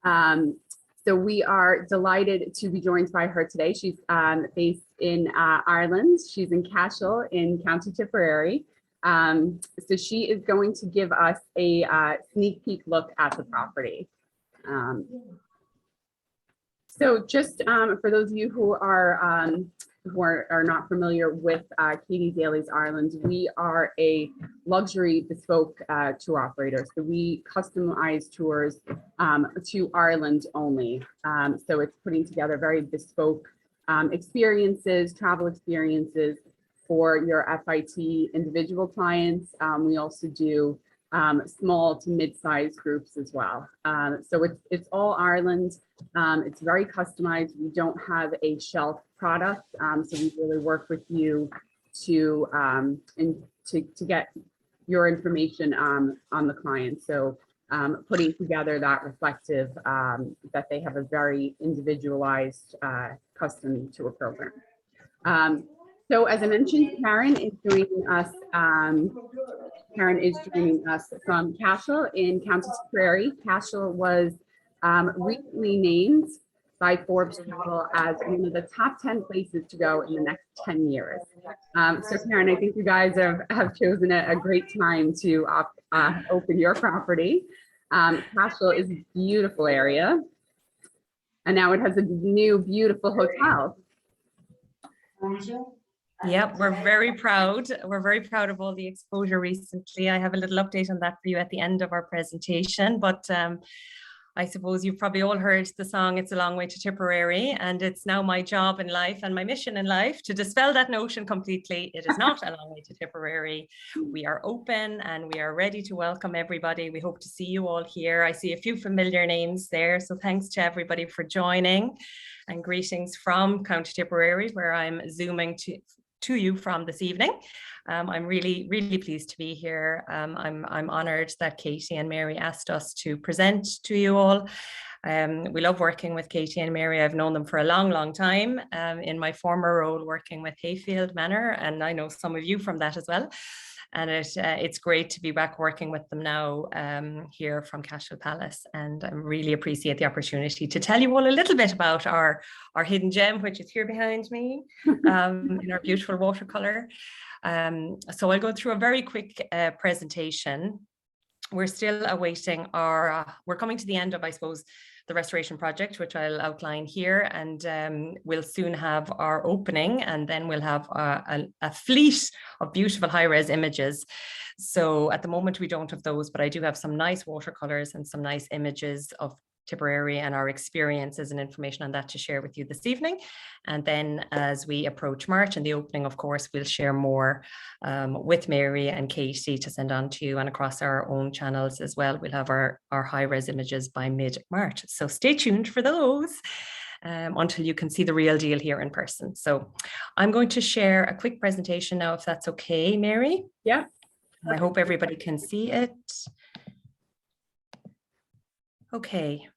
So we are delighted to be joined by her today. She's based in Ireland. She's in Cashel in County Tipperary. So she is going to give us a sneak peek look at the property. So just for those of you who are not familiar with Katie Daly's Ireland, we are a luxury bespoke tour operator. So we customize tours to Ireland only. So it's putting together very bespoke experiences, travel experiences for your FIT individual clients. We also do small to mid-sized groups as well. So it's all Ireland. It's very customized. We don't have a shelf product, so we really work with you to get your information on the client. So putting together that reflective that they have a very individualized custom tour program. So as I mentioned, Karen is joining us. Karen is joining us from Cashel in County Tipperary. Cashel was recently named by Forbes Travel as one of the top 10 places to go in the next 10 years. So Karen, I think you guys have chosen a great time to open your property. Cashel is a beautiful area. And now it has a new beautiful hotel. Yep, we're very proud. We're very proud of all the exposure recently. I have a little update on that for you at the end of our presentation, but I suppose you've probably all heard the song, It's a Long Way to Tipperary, and it's now my job in life and my mission in life to dispel that notion completely. It is not a long way to Tipperary. We are open and we are ready to welcome everybody. We hope to see you all here. I see a few familiar names there, so thanks to everybody for joining, and greetings from County Tipperary, where I'm zooming to you from this evening. I'm really, really pleased to be here. I'm honored that Katie and Mary asked us to present to you all. We love working with Katie and Mary. I've known them for a long, long time in my former role working with Hayfield Manor, and I know some of you from that as well. And it's great to be back working with them now here from Cashel Palace. And I really appreciate the opportunity to tell you all a little bit about our hidden gem, which is here behind me in our beautiful watercolor. So I'll go through a very quick presentation. We're still awaiting we're coming to the end of, I suppose, the restoration project, which I'll outline here, and we'll soon have our opening, and then we'll have a fleet of beautiful high-res images. So at the moment we don't have those, but I do have some nice watercolors and some nice images of Tipperary and our experiences and information on that to share with you this evening. And then as we approach March and the opening, of course, we'll share more with Mary and Katie to send on to you, and across our own channels as well. We'll have our high-res images by mid-March. So stay tuned for those until you can see the real deal here in person. So I'm going to share a quick presentation now, if that's okay, Mary. Yeah. I hope everybody can see it. Okay.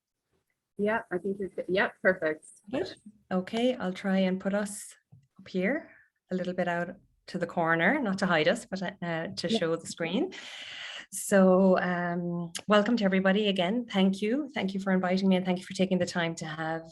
Yeah, I think you're good. Yep, perfect. Good. Okay, I'll try and put us up here a little bit out to the corner, not to hide us, but to show the screen. So welcome to everybody again. Thank you. Thank you for inviting me, and thank you for taking the time to have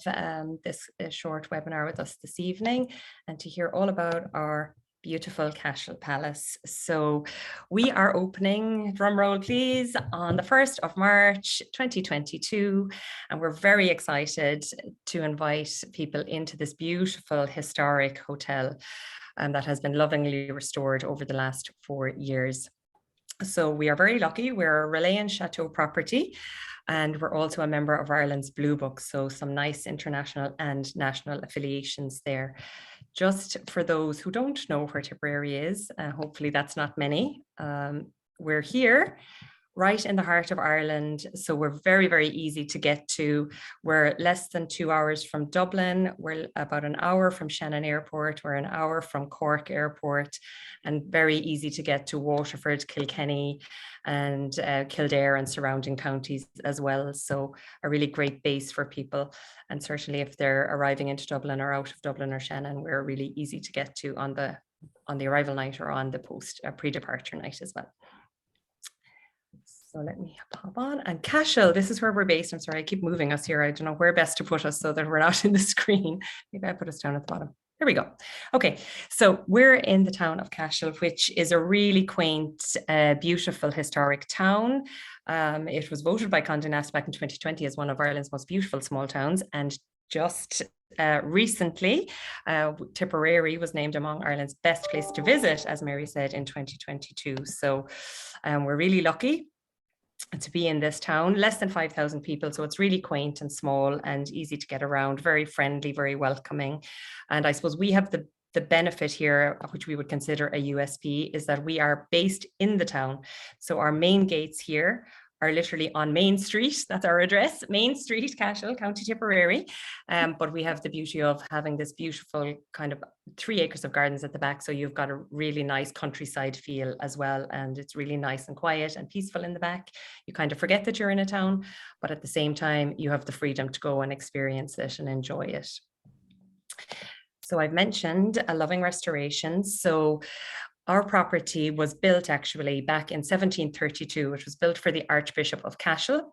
this short webinar with us this evening and to hear all about our beautiful Cashel Palace. So we are opening, drum roll please, on the 1st of March 2022, and we're very excited to invite people into this beautiful historic hotel that has been lovingly restored over the last 4 years. So we are very lucky. We're a Relais and Chateaux property, and we're also a member of Ireland's Blue Book, so some nice international and national affiliations there. Just for those who don't know where Tipperary is, hopefully that's not many, we're here right in the heart of Ireland. So we're very, very easy to get to. We're less than 2 hours from Dublin. We're about an hour from Shannon Airport. We're an hour from Cork Airport, and very easy to get to Waterford, Kilkenny, and Kildare and surrounding counties as well. So a really great base for people. And certainly if they're arriving into Dublin or out of Dublin or Shannon, we're really easy to get to on the arrival night or on the pre-departure night as well. So let me pop on. And Cashel, this is where we're based. I'm sorry, I keep moving us here. I don't know where best to put us so that we're not in the screen. Maybe I put us down at the bottom. There we go. Okay, so we're in the town of Cashel, which is a really quaint, beautiful historic town. It was voted by Condé Nast back in 2020 as one of Ireland's most beautiful small towns. And just recently, Tipperary was named among Ireland's best place to visit, as Mary said, in 2022. So we're really lucky to be in this town, less than 5,000 people. So it's really quaint and small and easy to get around, very friendly, very welcoming. And I suppose we have the benefit here, which we would consider a USP, is that we are based in the town. So our main gates here are literally on Main Street. That's our address, Main Street, Cashel, County Tipperary. But we have the beauty of having this beautiful kind of 3 acres of gardens at the back. So you've got a really nice countryside feel as well. And it's really nice and quiet and peaceful in the back. You kind of forget that you're in a town, but at the same time, you have the freedom to go and experience it and enjoy it. So I've mentioned a loving restoration. So our property was built actually back in 1732. It was built for the Archbishop of Cashel,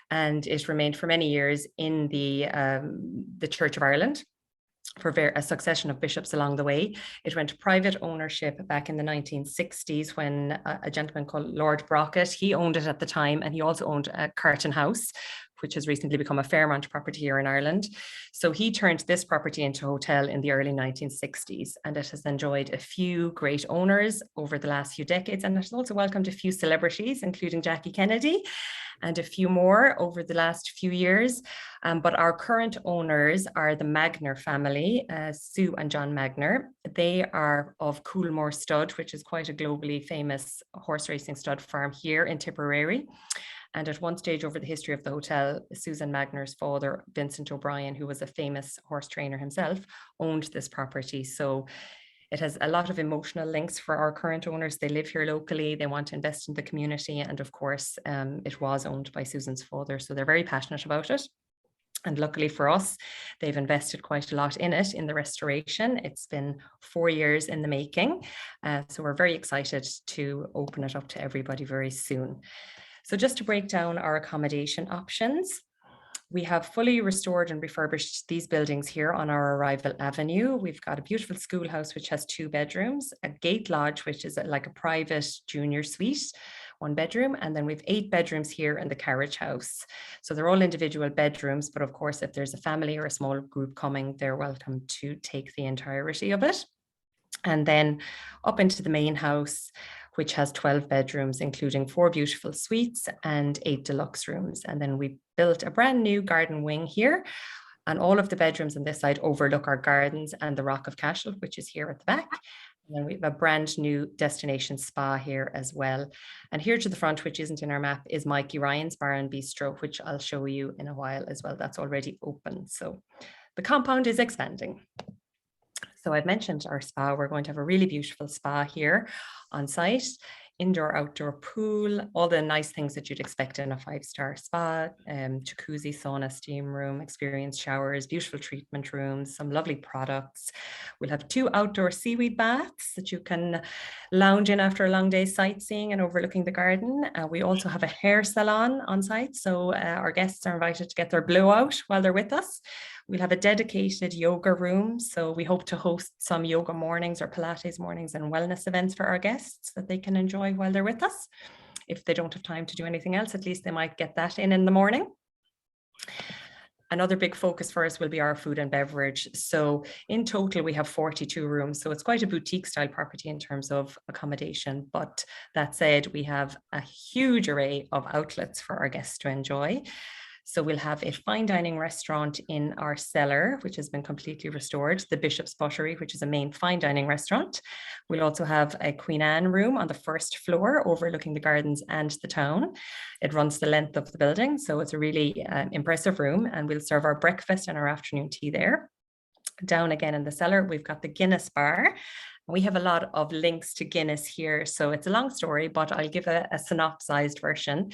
and it remained for many years in the Church of Ireland for a succession of bishops along the way. It went to private ownership back in the 1960s when a gentleman called Lord Brockett, he owned it at the time, and he also owned a Carton House, which has recently become a Fairmont property here in Ireland. So he turned this property into a hotel in the early 1960s, and it has enjoyed a few great owners over the last few decades, and it has also welcomed a few celebrities, including Jackie Kennedy, and a few more over the last few years. But our current owners are the Magner family, Sue and John Magner. They are of Coolmore Stud, which is quite a globally famous horse racing stud farm here in Tipperary. And at one stage over the history of the hotel, Susan Magner's father, Vincent O'Brien, who was a famous horse trainer himself, owned this property. So it has a lot of emotional links for our current owners. They live here locally, they want to invest in the community. And of course, it was owned by Susan's father. So they're very passionate about it. And luckily for us, they've invested quite a lot in it, in the restoration. It's been 4 years in the making. So we're very excited to open it up to everybody very soon. So just to break down our accommodation options, we have fully restored and refurbished these buildings here on our Arrival Avenue. We've got a beautiful schoolhouse, which has 2 bedrooms, a gate lodge, which is like a private junior suite, 1 bedroom, and then we've 8 bedrooms here in the carriage house. So they're all individual bedrooms, but of course, if there's a family or a small group coming, they're welcome to take the entirety of it. And then up into the main house, which has 12 bedrooms, including 4 beautiful suites and 8 deluxe rooms. And then we built a brand new garden wing here, and all of the bedrooms on this side overlook our gardens and the Rock of Cashel, which is here at the back. And then we have a brand new destination spa here as well. And here to the front, which isn't in our map, is Mikey Ryan's Bar and Bistro, which I'll show you in a while as well. That's already open. So the compound is expanding. So I've mentioned our spa. We're going to have a really beautiful spa here on site, indoor, outdoor pool, all the nice things that you'd expect in a 5-star spa, jacuzzi, sauna, steam room, experienced showers, beautiful treatment rooms, some lovely products. We'll have 2 outdoor seaweed baths that you can lounge in after a long day sightseeing and overlooking the garden. We also have a hair salon on site, so our guests are invited to get their blowout while they're with us. We'll have a dedicated yoga room, so we hope to host some yoga mornings or Pilates mornings and wellness events for our guests that they can enjoy while they're with us. If they don't have time to do anything else, at least they might get that in the morning. Another big focus for us will be our food and beverage. So in total, we have 42 rooms. So it's quite a boutique style property in terms of accommodation. But that said, we have a huge array of outlets for our guests to enjoy. So we'll have a fine dining restaurant in our cellar, which has been completely restored, the Bishop's Buttery, which is a main fine dining restaurant. We'll also have a Queen Anne room on the 1st floor overlooking the gardens and the town. It runs the length of the building, so it's a really impressive room, and we'll serve our breakfast and our afternoon tea there. Down again in the cellar, we've got the Guinness bar. We have a lot of links to Guinness here, so it's a long story, but I'll give a synopsized version.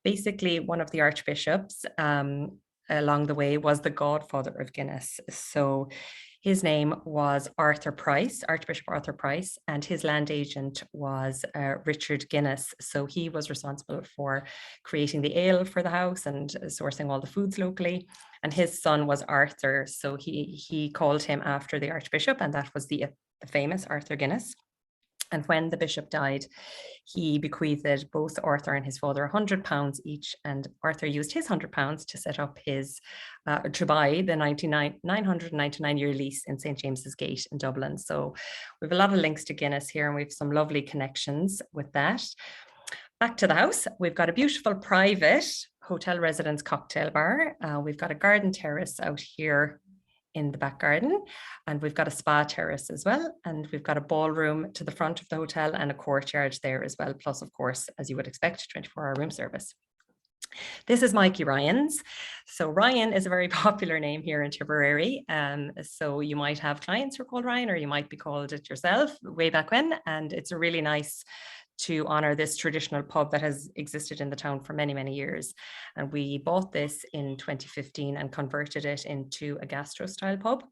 Basically, one of the archbishops along the way was the godfather of Guinness. So His name was Arthur Price, Archbishop Arthur Price, and his land agent was Richard Guinness. So he was responsible for creating the ale for the house and sourcing all the foods locally. And his son was Arthur, so he called him after the Archbishop, and that was the famous Arthur Guinness. And when the bishop died, he bequeathed both Arthur and his father £100 each, and Arthur used his £100 to set up his, to buy the 999-year lease in St. James's Gate in Dublin. So we have a lot of links to Guinness here, and we have some lovely connections with that. Back to the house, we've got a beautiful private hotel residence cocktail bar. We've got a garden terrace out here in the back garden, and we've got a spa terrace as well, and we've got a ballroom to the front of the hotel and a courtyard there as well, plus of course, as you would expect, 24-hour room service. This is Mikey Ryan's. So Ryan is a very popular name here in Tipperary. So you might have clients who are called Ryan, or you might be called it yourself way back when, and it's a really nice to honor this traditional pub that has existed in the town for many, many years. And we bought this in 2015 and converted it into a gastro-style pub.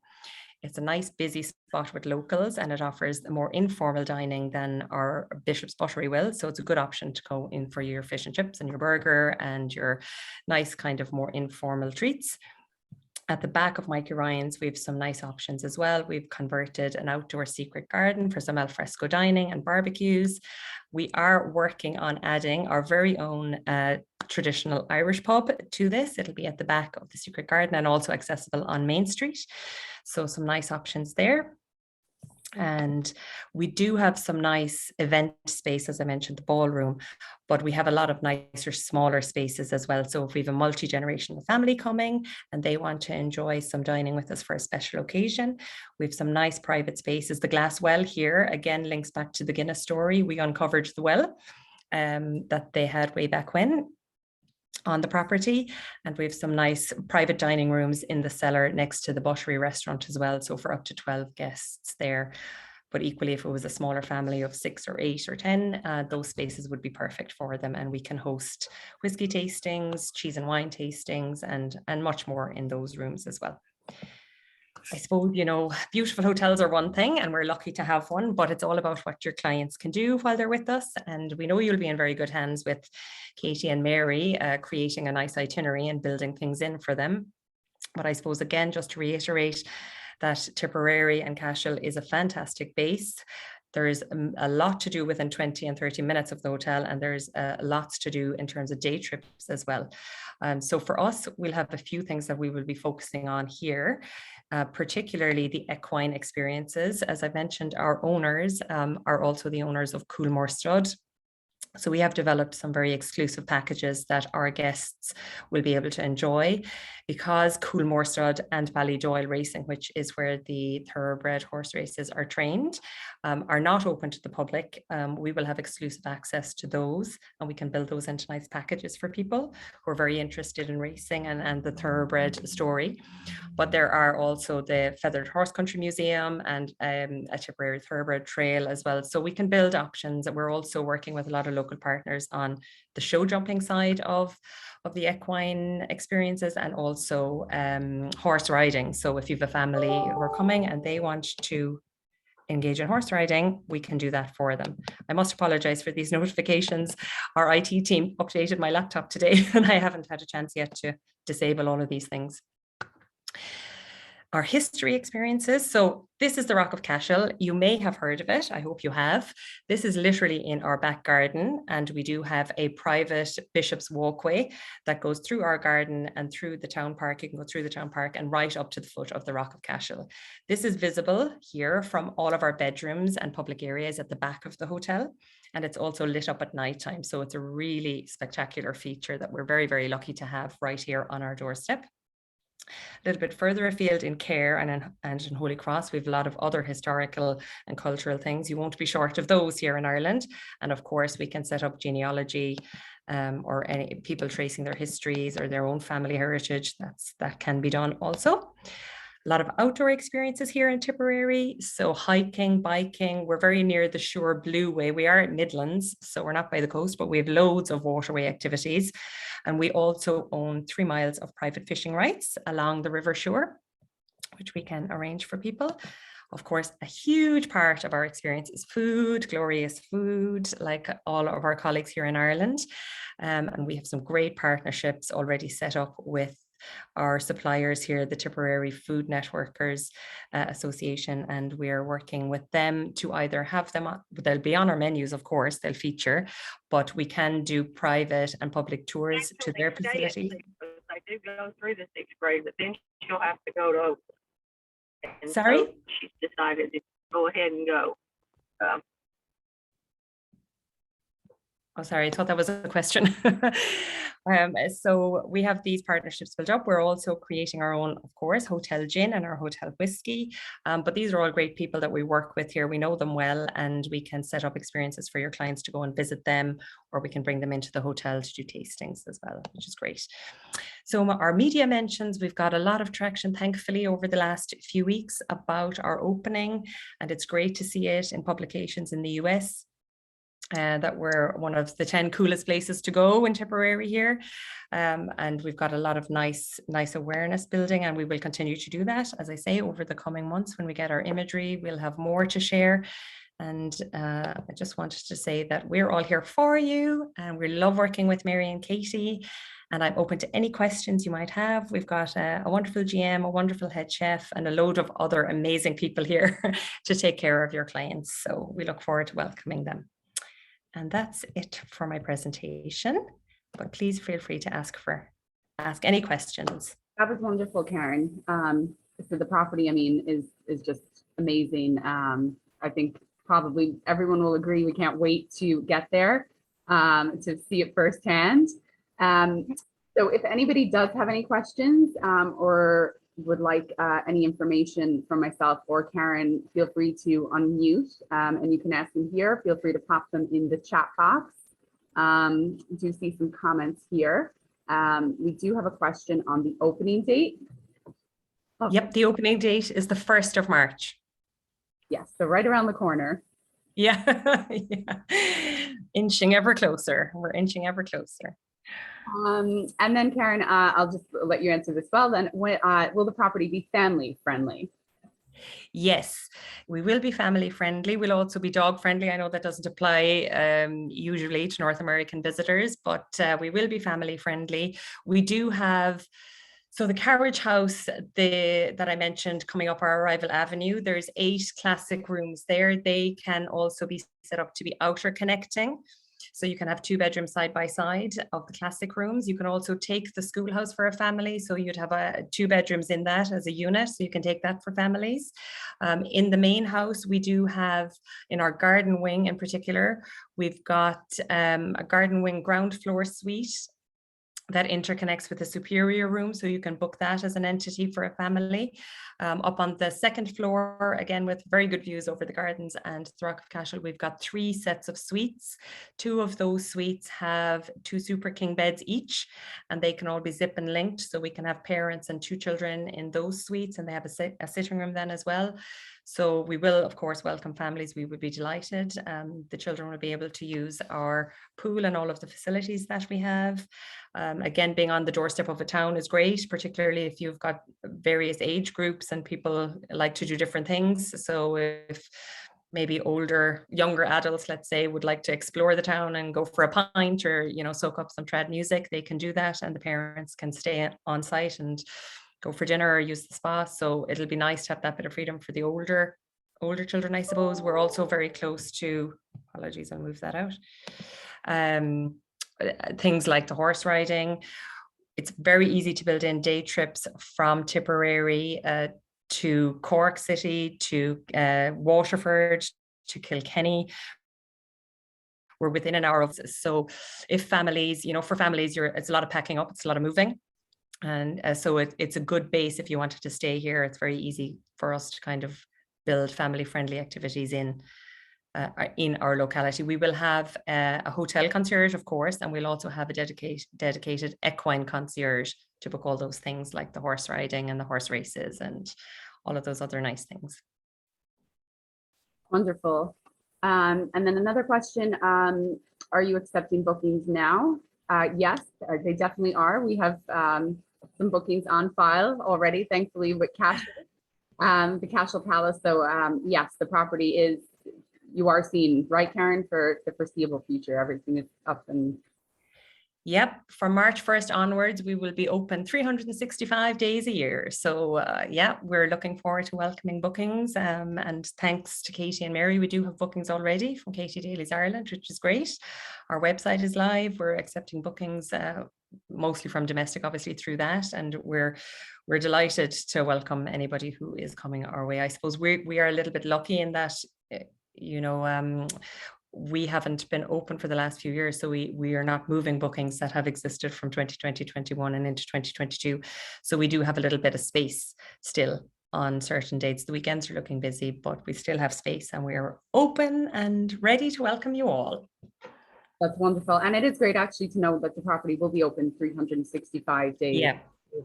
It's a nice busy spot with locals, and it offers a more informal dining than our Bishop's Buttery will. So it's a good option to go in for your fish and chips and your burger and your nice kind of more informal treats. At the back of Mikey Ryan's, we have some nice options as well. We've converted an outdoor secret garden for some alfresco dining and barbecues. We are working on adding our very own traditional Irish pub to this. It'll be at the back of the secret garden and also accessible on Main Street. So some nice options there. And we do have some nice event space, as I mentioned, the ballroom, but we have a lot of nicer, smaller spaces as well. So if we have a multi-generational family coming and they want to enjoy some dining with us for a special occasion, we have some nice private spaces. The glass well here, again, links back to the Guinness story. We uncovered the well that they had way back when on the property, and we have some nice private dining rooms in the cellar next to the Buttery restaurant as well, so for up to 12 guests there. But equally, if it was a smaller family of 6 or 8 or 10, those spaces would be perfect for them, and we can host whiskey tastings, cheese and wine tastings, and much more in those rooms as well. I suppose, you know, beautiful hotels are one thing, and we're lucky to have one, but it's all about what your clients can do while they're with us. And we know you'll be in very good hands with Katie and Mary, creating a nice itinerary and building things in for them. But I suppose, again, just to reiterate that Tipperary and Cashel is a fantastic base. There's a lot to do within 20 and 30 minutes of the hotel, and there's lots to do in terms of day trips as well. So for us, we'll have a few things that we will be focusing on here, particularly the equine experiences. As I mentioned, our owners are also the owners of Coolmore Stud. So we have developed some very exclusive packages that our guests will be able to enjoy, because Coolmore Stud and Ballydoyle Racing, which is where the thoroughbred horse races are trained, are not open to the public. We will have exclusive access to those, and we can build those into nice packages for people who are very interested in racing and the thoroughbred story. But there are also the Feathered Horse Country Museum and a Tipperary Thoroughbred Trail as well. So we can build options. We're also working with a lot of local partners on the show jumping side of the equine experiences, and also horse riding. So if you have a family who are coming and they want to engage in horse riding, we can do that for them. I must apologize for these notifications. Our IT team updated my laptop today and I haven't had a chance yet to disable all of these things. Our history experiences. So this is the Rock of Cashel. You may have heard of it. I hope you have. This is literally in our back garden, and we do have a private Bishop's Walkway that goes through our garden and through the town park. You can go through the town park and right up to the foot of the Rock of Cashel. This is visible here from all of our bedrooms and public areas at the back of the hotel, and it's also lit up at night time. So it's a really spectacular feature that we're very, very lucky to have right here on our doorstep. A little bit further afield in Care and in Holy Cross, we have a lot of other historical and cultural things. You won't be short of those here in Ireland. And of course, we can set up genealogy or any people tracing their histories or their own family heritage. That can be done also. A lot of outdoor experiences here in Tipperary. So hiking, biking, we're very near the Shore Blue Way. We are at Midlands, so we're not by the coast, but we have loads of waterway activities. And we also own 3 miles of private fishing rights along the River Shore. which we can arrange for people. Of course, a huge part of our experience is food, glorious food, like all of our colleagues here in Ireland. And we have some great partnerships already set up with our suppliers here, the Tipperary Food Networkers Association, and we're working with them to either have them on, they'll be on our menus, of course, they'll feature, but we can do private and public tours to their facility. I do go through the 6th grade, but then she'll have to go to Oakland. And Sorry? so she's decided to go ahead and go. Oh, sorry, I thought that was a question. So we have these partnerships built up. We're also creating our own, of course, hotel gin and our hotel whiskey. But these are all great people that we work with here. We know them well, and we can set up experiences for your clients to go and visit them, or we can bring them into the hotel to do tastings as well, which is great. So our media mentions, we've got a lot of traction, thankfully, over the last few weeks about our opening, and it's great to see it in publications in the US. That we're one of the 10 coolest places to go in Tipperary here. And we've got a lot of nice awareness building, and we will continue to do that, as I say, over the coming months. When we get our imagery, we'll have more to share. And I just wanted to say that we're all here for you, and we love working with Mary and Katie, and I'm open to any questions you might have. We've got a wonderful GM, a wonderful head chef, and a load of other amazing people here to take care of your clients. So we look forward to welcoming them. And that's it for my presentation, but please feel free to ask any questions. That was wonderful, Karen. So the property, I mean, is just amazing. I think probably everyone will agree. We can't wait to get there to see it firsthand. So if anybody does have any questions or would like any information from myself or Karen, feel free to unmute and you can ask them here. Feel free to pop them in the chat box. Do see some comments here. We do have a question on the opening date. Oh. Yep, the opening date is the 1st of March. Yes, so right around the corner. Yeah, yeah. Inching ever closer. We're inching ever closer. And then Karen, I'll just let you answer this well then. Will the property be family friendly? Yes, we will be family friendly. We'll also be dog friendly. I know that doesn't apply usually to North American visitors, but we will be family friendly. We do have, so the carriage house that I mentioned coming up our Arrival Avenue, there's 8 classic rooms there. They can also be set up to be outer connecting. So you can have 2 bedrooms side by side of the classic rooms. You can also take the schoolhouse for a family. So you'd have 2 bedrooms in that as a unit. So you can take that for families. In the main house, we do have, in our garden wing in particular, we've got a garden wing ground floor suite that interconnects with the superior room. So you can book that as an entity for a family. Up on the 2nd floor, again, with very good views over the gardens and the Rock of Cashel, we've got 3 sets of suites. 2 of those suites have 2 super king beds each, and they can all be zip and linked. So we can have parents and 2 children in those suites, and they have a sitting room then as well. So we will, of course, welcome families. We would be delighted. The children will be able to use our pool and all of the facilities that we have. Again, being on the doorstep of a town is great, particularly if you've got various age groups and people like to do different things. So if maybe younger adults, let's say, would like to explore the town and go for a pint or, soak up some trad music, they can do that, and the parents can stay on site and go for dinner or use the spa. So it'll be nice to have that bit of freedom for the older children, I suppose. We're also very close to, apologies, I'll move that out. Things like the horse riding. It's very easy to build in day trips from Tipperary to Cork City, to Waterford, to Kilkenny. We're within an hour of, so if families, for families, it's a lot of packing up, it's a lot of moving. And so it's a good base if you wanted to stay here. It's very easy for us to kind of build family-friendly activities in our locality. We will have a hotel concierge, of course, and we'll also have a dedicated equine concierge to book all those things like the horse riding and the horse races and all of those other nice things. Wonderful. And then another question, are you accepting bookings now? Yes, they definitely are. We have some bookings on file already, thankfully, with Cashel. The Cashel Palace. So yes, the property is, you are seeing, right, Karen, for the foreseeable future. Everything is up and Yep, from March 1st onwards, we will be open 365 days a year. So yeah, we're looking forward to welcoming bookings. And thanks to Katie and Mary, we do have bookings already from Katie Daly's Ireland, which is great. Our website is live. We're accepting bookings mostly from domestic, obviously, through that. And we're delighted to welcome anybody who is coming our way. I suppose we are a little bit lucky in that, you know, we haven't been open for the last few years, so we are not moving bookings that have existed from 2020, 21 and into 2022. So we do have a little bit of space still on certain dates. The weekends are looking busy, but we still have space and we're open and ready to welcome you all. that's wonderful. And it is great actually to know that the property will be open 365 days Yeah,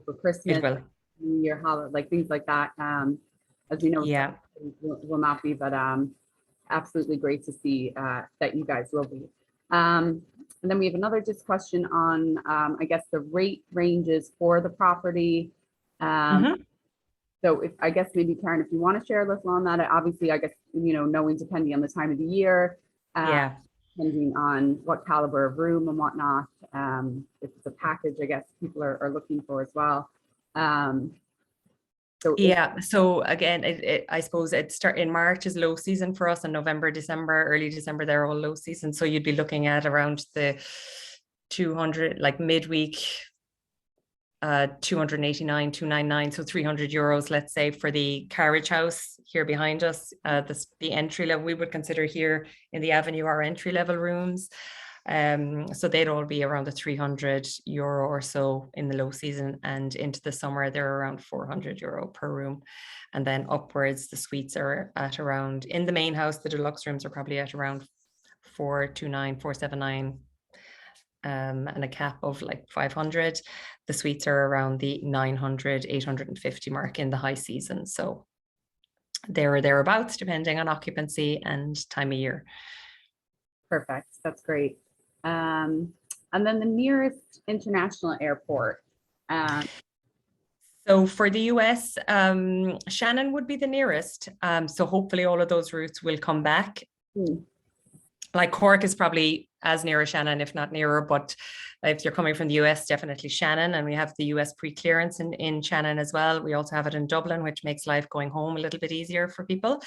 for Christmas, it will. New Year, holiday, like things like that. As we know, Yeah. will not be, but absolutely great to see that you guys will be. And then we have another just question on, I guess, the rate ranges for the property. So if, I guess maybe Karen, if you want to share a little on that, obviously, I guess, you know, knowing depending on the time of the year, Yeah. depending on what caliber of room and whatnot, if it's a package, I guess people are looking for as well. So Yeah, so again, I suppose it start in March is low season for us, and November, December, early December, they're all low season. So you'd be looking at around the 200, like midweek, 289, 299, so €300, let's say, for the carriage house here behind us. The entry level, we would consider here in the Avenue our entry level rooms. So they'd all be around the €300 or so in the low season, and into the summer they're around €400 per room, and then upwards the suites are at around, in the main house the deluxe rooms are probably at around 429, 479, and a cap of like 500. The suites are around the 900, 850 mark in the high season, so there or thereabouts depending on occupancy and time of year. Perfect, that's great. And then the nearest international airport. So for the US, Shannon would be the nearest. So hopefully all of those routes will come back. Like Cork is probably as near as Shannon, if not nearer, but if you're coming from the US, definitely Shannon. And we have the US pre-clearance in Shannon as well. We also have it in Dublin, which makes life going home a little bit easier for people.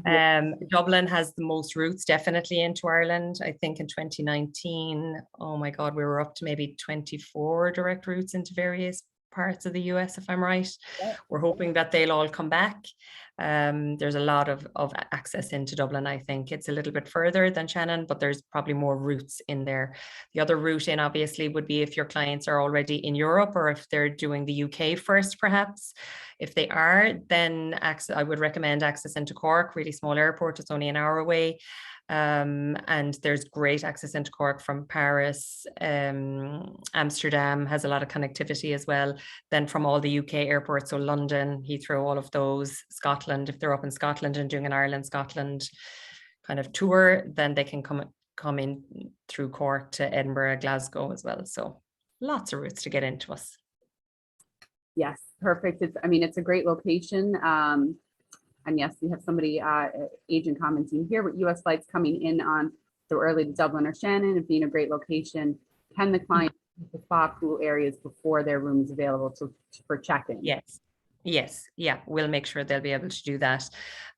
Dublin has the most routes definitely into Ireland. I think in 2019, oh my God, we were up to maybe 24 direct routes into various parts of the US, if I'm right. We're hoping that they'll all come back. There's a lot of access into Dublin. I think it's a little bit further than Shannon, but there's probably more routes in there. The other route in obviously would be if your clients are already in Europe, or if they're doing the UK first, perhaps. If they are, then I would recommend access into Cork, really small airport. It's only an hour away. And there's great access into Cork from Paris. Amsterdam has a lot of connectivity as well. Then from all the UK airports, so London, Heathrow, all of those. Scotland, if they're up in Scotland and doing an Ireland-Scotland kind of tour, then they can come in through Cork to Edinburgh, Glasgow as well. So lots of routes to get into us. Yes, perfect. It's a great location. And yes, we have somebody, agent commenting here, with US flights coming in on so early to Dublin or Shannon, and being a great location. Can the client spot pool areas before their room is available for check-in? Yes, yeah, we'll make sure they'll be able to do that,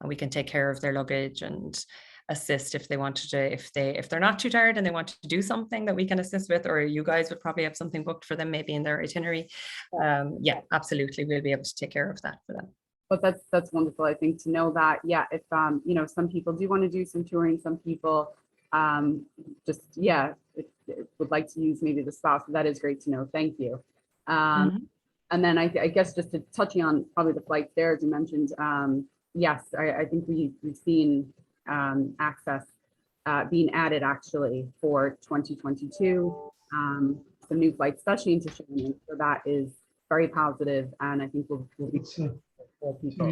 and we can take care of their luggage and assist if they wanted to, if they're not too tired and they want to do something that we can assist with, or you guys would probably have something booked for them maybe in their itinerary. Yeah, absolutely, we'll be able to take care of that for them. But that's wonderful, I think, to know that. Yeah, if you know, some people do want to do some touring, some people just would like to use maybe the spa. So that is great to know. Thank you. And then I guess just to touching on probably the flights there, as you mentioned, yes, I think we've seen access being added actually for 2022. Some new flights, especially into Shannon. So that is very positive, and I think we'll be for people.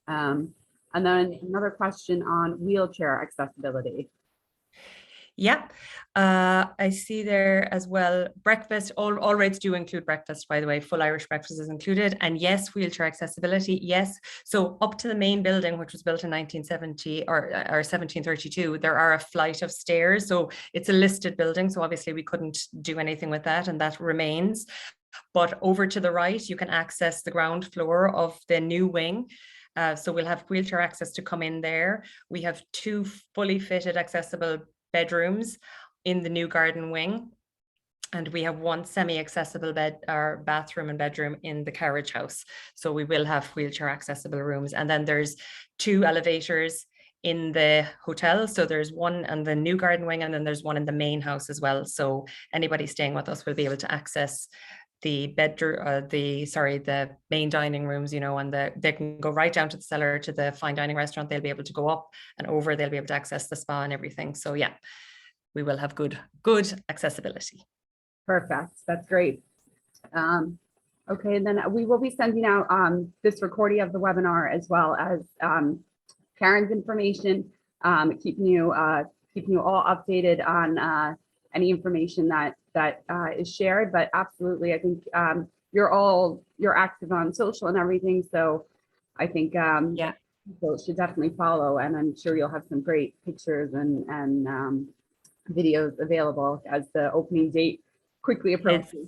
And then another question on wheelchair accessibility. Yeah, I see there as well. Breakfast, all rates do include breakfast, by the way. Full Irish breakfast is included. And yes, wheelchair accessibility, yes. So up to the main building, which was built in 1970 or 1732, there are a flight of stairs. So it's a listed building. So obviously we couldn't do anything with that, and that remains. But over to the right, you can access the ground floor of the new wing. So we'll have wheelchair access to come in there. We have 2 fully fitted accessible bedrooms in the new garden wing, and we have 1 semi-accessible bed or bathroom and bedroom in the carriage house. So we will have wheelchair accessible rooms. And then there's 2 elevators in the hotel. So there's 1 in the new garden wing, and then there's 1 in the main house as well. So anybody staying with us will be able to access the bedroom, the main dining rooms, you know, and they can go right down to the cellar to the fine dining restaurant. They'll be able to go up and over. They'll be able to access the spa and everything. So yeah, we will have good accessibility. Perfect. That's great. Okay, and then we will be sending out this recording of the webinar as well as Karen's information, keeping you all updated on any information that is shared. But absolutely, I think you're active on social and everything, so I think Yeah, people should definitely follow, and I'm sure you'll have some great pictures and videos available as the opening date quickly approaches. yes.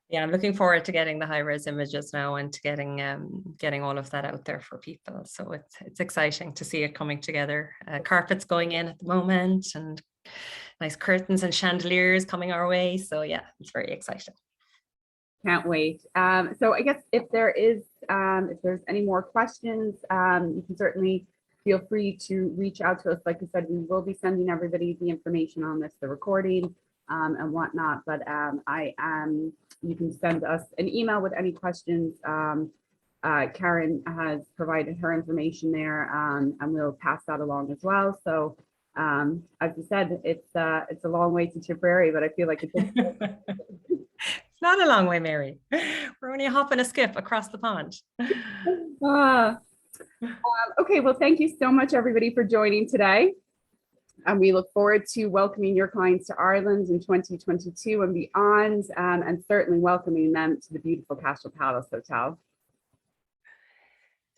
Yeah, I'm looking forward to getting the high-res images now and to getting all of that out there for people. So it's exciting to see it coming together. Carpets going in at the moment, and nice curtains and chandeliers coming our way. So yeah, it's very exciting. Can't wait. So I guess if there's any more questions, you can certainly feel free to reach out to us. Like I said, we will be sending everybody the information on this, the recording and whatnot. But you can send us an email with any questions. Karen has provided her information there, and we'll pass that along as well. So as you said, it's a long way to Tipperary, but I feel like It's not a long way, Mary. We're only a hop and a skip across the pond. Okay, well, thank you so much, everybody, for joining today. And we look forward to welcoming your clients to Ireland in 2022 and beyond, and certainly welcoming them to the beautiful Cashel Palace Hotel.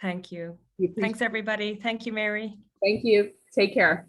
Thank you. Thanks, everybody. Thank you, Mary. Thank you. Take care.